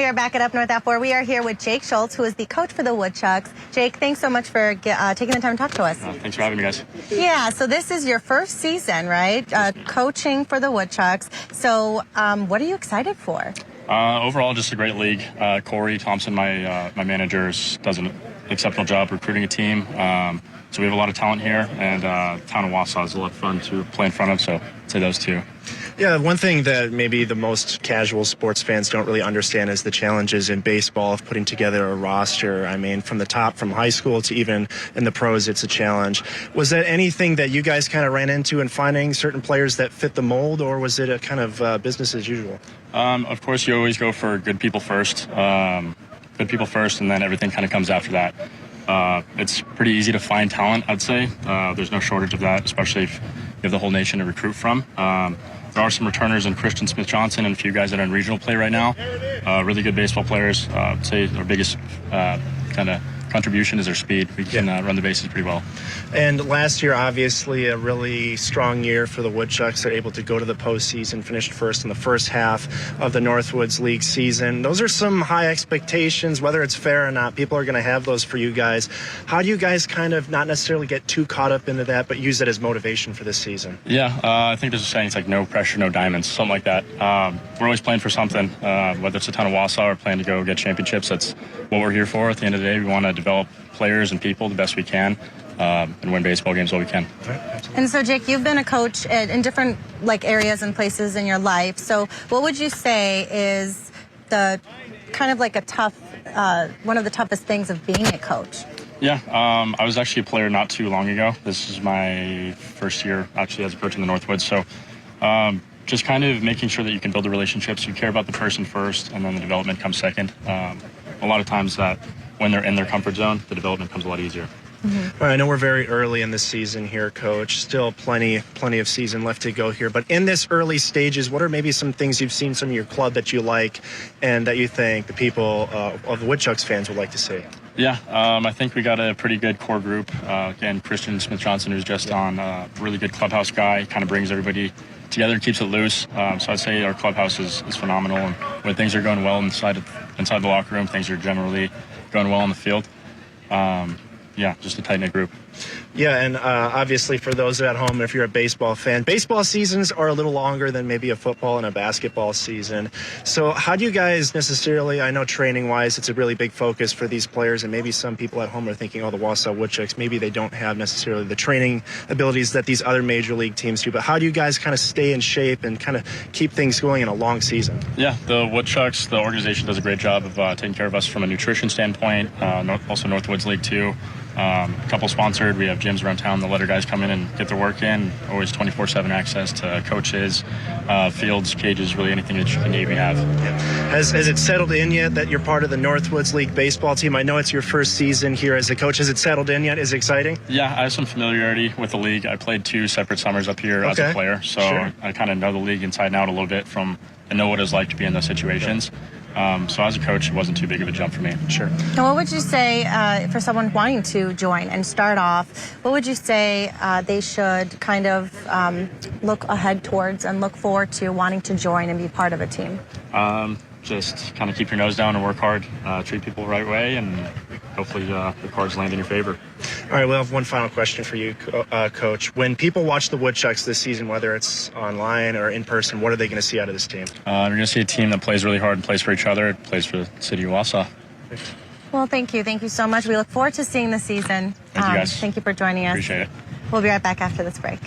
we are back at Up North at 4. We are here with Jake Schultz, who is the coach for the Woodchucks. Jake, thanks so much for taking the time to talk to us. Thanks for having me, guys. Yeah, so this is your first season, right? Coaching for the Woodchucks. So what are you excited for? Overall, just a great league. Corey Thompson, my manager, does an exceptional job recruiting a team. So we have a lot of talent here, and town of Wausau is a lot of fun to play in front of, so I'd say those two. Yeah, one thing that maybe the most casual sports fans don't really understand is the challenges in baseball of putting together a roster. I mean, from the top, from high school to even in the pros, it's a challenge. Was that anything that you guys kind of ran into in finding certain players that fit the mold, or was it a kind of business as usual? Of course, you always go for good people first. And then everything kind of comes after that. It's pretty easy to find talent, I'd say. There's no shortage of that, especially if you have the whole nation to recruit from. There are some returners in Christian Smith-Johnson and a few guys that are in regional play right now. Really good baseball players. I'd say our biggest kind of contribution is their speed. We can run the bases pretty well. And last year, obviously, a really strong year for the Woodchucks. They're able to go to the postseason, finished first in the first half of the Northwoods League season. Those are some high expectations, whether it's fair or not. People are going to have those for you guys. How do you guys kind of not necessarily get too caught up into that, but use it as motivation for this season? Yeah, I think there's a saying, it's like no pressure, no diamonds, something like that. We're always playing for something, whether it's a ton of Wausau or playing to go get championships. That's what we're here for. At the end of the day, we want to develop players and people the best we can, and win baseball games while we can. And so, Jake, you've been a coach in different areas and places in your life. So what would you say is the kind of like a tough, one of the toughest things of being a coach? Yeah, I was actually a player not too long ago. This is my first year actually as a coach in the Northwoods. So just kind of making sure that you can build the relationships. You care about the person first, and then the development comes second. A lot of times that when they're in their comfort zone, the development comes a lot easier. All right, I know we're very early in the season here, Coach. Still plenty of season left to go here. But in this early stages, what are maybe some things you've seen from your club that you like and that you think the people of the Woodchucks fans would like to see? Yeah, I think we got a pretty good core group. Again, Christian Smith-Johnson, who's just on a really good clubhouse guy, kind of brings everybody together and keeps it loose. So I'd say our clubhouse is phenomenal. And when things are going well inside the locker room, things are generally going well on the field. Yeah, just a tight-knit group. Yeah, and obviously for those at home, if you're a baseball fan, baseball seasons are a little longer than maybe a football and a basketball season. So how do you guys necessarily, I know training-wise it's a really big focus for these players, and maybe some people at home are thinking, oh, the Wausau Woodchucks, maybe they don't have necessarily the training abilities that these other major league teams do, but how do you guys kind of stay in shape and kind of keep things going in a long season? Yeah, the Woodchucks, the organization does a great job of taking care of us from a nutrition standpoint, also Northwoods League 2. A couple sponsored. We have gyms around town that let our guys come in and get their work in. Always 24/7 access to coaches, fields, cages, really anything that you need we have. Yeah. Has it settled in yet that you're part of the Northwoods League baseball team? I know it's your first season here as a coach. Has it settled in yet? Is it exciting? Yeah, I have some familiarity with the league. I played 2 separate summers up here as a player, so sure. I kind of know the league inside and out a little bit and know what it's like to be in those situations. So as a coach, it wasn't too big of a jump for me. Sure. And what would you say for someone wanting to join and start off, what would you say they should kind of look ahead towards and look forward to wanting to join and be part of a team? Just kind of keep your nose down and work hard, treat people the right way, and hopefully the cards land in your favor. All right, we'll have one final question for you, Coach. When people watch the Woodchucks this season, whether it's online or in person, what are they going to see out of this team? They're going to see a team that plays really hard and plays for each other, plays for the city of Wausau. Well, thank you. Thank you so much. We look forward to seeing the season. Thank you, guys. Thank you for joining us. Appreciate it. We'll be right back after this break.